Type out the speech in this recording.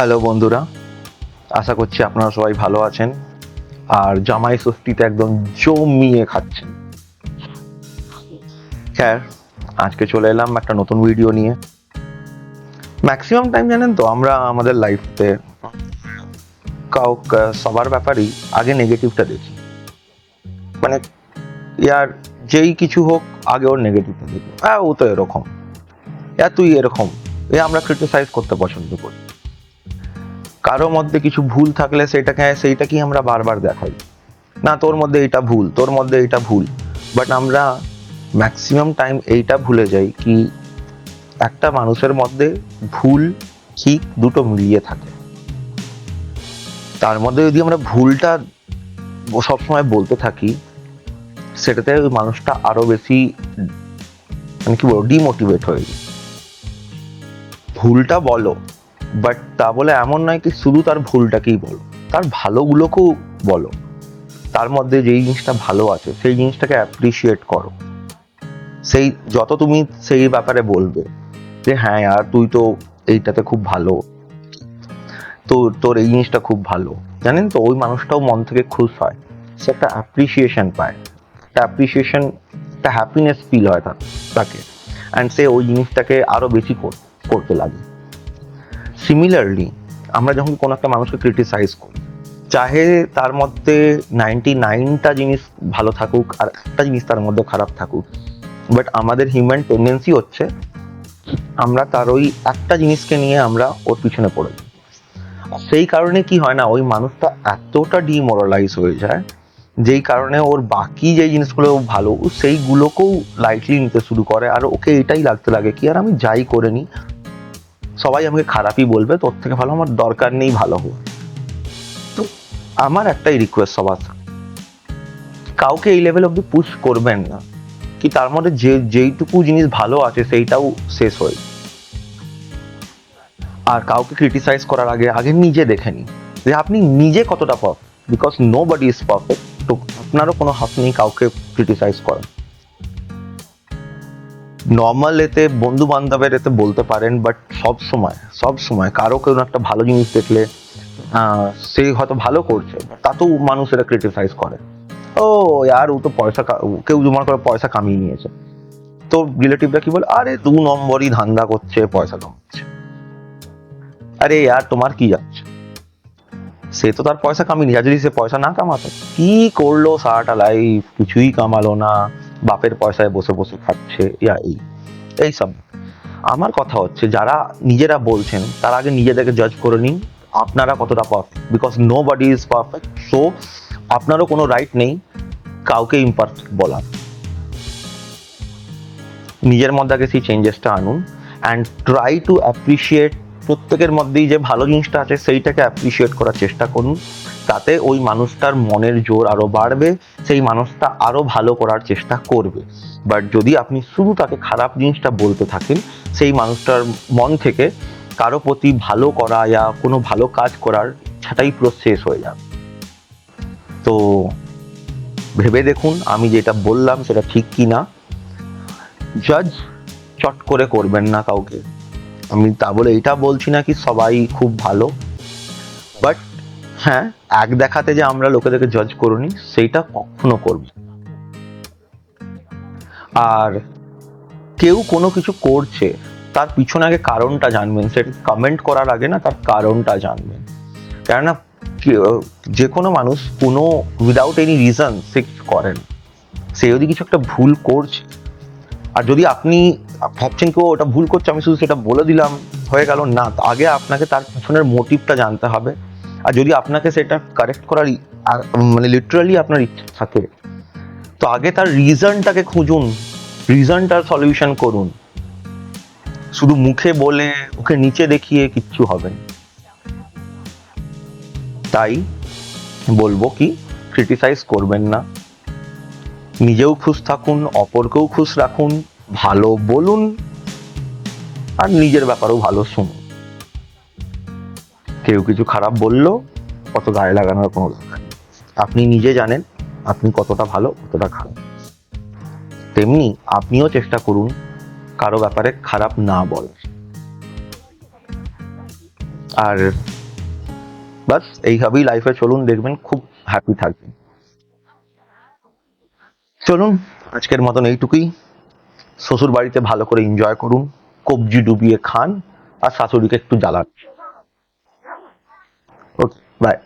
Hello বন্ধুরা, আশা করছি আপনারা সবাই ভালো আছেন আর জামাই ষষ্ঠীতে একদম জমিয়ে খাচ্ছেন। স্যার, আজকে চলে এলাম একটা নতুন ভিডিও নিয়ে। ম্যাক্সিমাম টাইম জানেন তো আমরা আমাদের লাইফে সবার ব্যাপারেই আগে নেগেটিভটা দেখি, মানে ইয়ার যেই কিছু হোক আগে ওর নেগেটিভটা দেখি, ও তো এরকম, তুই এরকম, আমরা ক্রিটিসাইজ করতে পছন্দ করি। কারো মধ্যে কিছু ভুল থাকলে সেইটাকেই আমরা বারবার দেখাই, না তোর মধ্যে এইটা ভুল, তোর মধ্যে এইটা ভুল। বাট আমরা ম্যাক্সিমাম টাইম এইটা ভুলে যাই কি একটা মানুষের মধ্যে ভুল ঠিক দুটো মিলিয়ে থাকে। তার মধ্যে যদি আমরা ভুলটা সবসময় বলতে থাকি, সেটাতে ওই মানুষটা আরো বেশি, মানে কি বলবো, ডিমোটিভেট হয়ে যায়। ভুলটা বলো, বাট তা বলে এমন নয় কি শুধু তার ভুলটাকেই বলো, তার ভালোগুলোকেও বলো। তার মধ্যে যেই জিনিসটা ভালো আছে সেই জিনিসটাকে অ্যাপ্রিসিয়েট করো। সেই যত তুমি সেই ব্যাপারে বলবে যে হ্যাঁ আর তুই তো এইটাতে খুব ভালো, তো তোর এই জিনিসটা খুব ভালো, জানেন তো ওই মানুষটাও মন থেকে খুশ হয়, সে একটা অ্যাপ্রিসিয়েশন পায়, একটা হ্যাপিনেস ফিল হয় তাকে, অ্যান্ড সে ওই জিনিসটাকে আরো বেশি করতে লাগে। সিমিলারলি আমরা যখন কোনো একটা মানুষকে ক্রিটিসাইজ করি, চাহে তার মধ্যে 99টা জিনিস ভালো থাকুক আর একটা জিনিস তার মধ্যে খারাপ থাকুক, বাট আমাদের হিউম্যান টেন্ডেন্সি হচ্ছে আমরা তার ওই একটা জিনিসকে নিয়ে আমরা ওর পিছনে পড়ে যাই। সেই কারণে কি হয় না, ওই মানুষটা এতটা ডিমোরালাইজ হয়ে যায়, যেই কারণে ওর বাকি যে জিনিসগুলো ভালো সেইগুলোকেও লাইটলি নিতে শুরু করে, আর ওকে এটাই লাগতে লাগে কি আর আমি যাই করে নি সবাই আমাকে খারাপই বলবে, তোর থেকে ভালো আমার দরকার নেই ভালো হোক। তো আমার একটাই রিকোয়েস্ট সবার, কাউকে এই লেভেল অব্দি পুশ করবেন না কি তার মধ্যে যেইটুকু জিনিস ভালো আছে সেইটাও শেষ হয়ে। আর কাউকে ক্রিটিসাইজ করার আগে আগে নিজে দেখে নিন যে আপনি নিজে কতটা perfect, because nobody is perfect. তো আপনারও কোনো হাত নেই কাউকে ক্রিটিসাইজ করার। নর্মাল এতে বন্ধু বান্ধবের এতে বলতে পারেন, বাট সব সময় কারো কেউ একটা ভালো জিনিস দেখলে সে হয়তো ভালো করছে, তাতেও মানুষ এটা ক্রিটিসাইজ করে, ও আর ও তো কেউ জমা করে পয়সা কামিয়ে নিয়েছে। তো রিলেটিভরা কি বলে, আরে 2 নম্বরই ধান্দা করছে, পয়সা কামাচ্ছে। আরে আর তোমার কি যাচ্ছে, সে তো তার পয়সা কামিয়ে নিয়েছে, যদি সে পয়সা না কামাতো কি করলো সারাটা লাইফ, কিছুই কামালো না, বাপের পয়সায় বসে বসে খাচ্ছে, এইসব। আমার কথা হচ্ছে যারা নিজেরা বলছেন তার আগে নিজেদেরকে জাজ করে নিন আপনারা কতটা perfect, because nobody is perfect. So আপনারও কোনো রাইট নেই কাউকে ইমপারফেক্ট বলার। নিজের মধ্যে আগে সেই চেঞ্জেসটা আনুন অ্যান্ড ট্রাই টু অ্যাপ্রিসিয়েট, প্রত্যেকের মধ্যেই যে ভালো জিনিসটা আছে সেইটাকে অ্যাপ্রিসিয়েট করার চেষ্টা করুন। তাতে ওই মানুষটার মনের জোর আরো বাড়বে, সেই মানুষটা আরো ভালো করার চেষ্টা করবে। বাট যদি আপনি শুধু তাকে খারাপ জিনিসটা বলতে থাকেন, সেই মানুষটার মন থেকে কারো প্রতি ভালো করা বা কোনো ভালো কাজ করার ইচ্ছাটাই পুরো শেষ হয়ে যাবে। তো ভেবে দেখুন আমি যেটা বললাম সেটা ঠিক কি না। জাজ চট করে করবেন না কাউকে, আমি তা বলে এটা বলছি না কি সবাই খুব ভালো, বাট হ্যাঁ এক দেখাতে যে আমরা লোকেদেরকে জাজ করুনি সেইটা কখনো করব। আর কেউ কোনো কিছু করছে তার পিছনে আগে কারণটা জানবেন, সেটা কমেন্ট করার আগে না তার কারণটা জানবেন। কেননা যে কোনো মানুষ কোনো উইদাউট এনি রিজন সে করেন, সে যদি কিছু একটা ভুল করছে আর যদি আপনি ভাবছেন কেউ ওটা ভুল করছে আমি শুধু সেটা বলে দিলাম হয়ে গেল, না আগে আপনাকে তার পিছনের মোটিভটা জানতে হবে। আর যদি আপনাকে সেটা কারেক্ট করার মানে লিটারালি আপনার ইচ্ছা থাকে, তো আগে তার রিজনটাকে খুঁজুন, রিজনটার সলিউশন করুন। শুধু মুখে বলে ওকে নিচে দেখিয়ে কিচ্ছু হবে না। তাই বলবো কি ক্রিটিসাইজ করবেন না, নিজেও খুশ থাকুন, অপরকেও খুশ রাখুন, ভালো বলুন আর নিজের ব্যাপারেও ভালো শুনুন। কেউ কিছু খারাপ বললো অত গায়ে লাগানোর কোনো দরকার নেই, আপনি নিজে জানেন আপনি কতটা ভালো কতটা খারাপ। তেমনি আপনিও চেষ্টা করুন কারো ব্যাপারে খারাপ না বলার। আর বাস এইভাবেই লাইফে চলুন, দেখবেন খুব হ্যাপি থাকবেন। চলুন, আজকের মতন এইটুকুই। শ্বশুর বাড়িতে ভালো করে এনজয় করুন, কবজি ডুবিয়ে খান, আর শাশুড়িকে একটু জ্বালান। ওকে, বাই।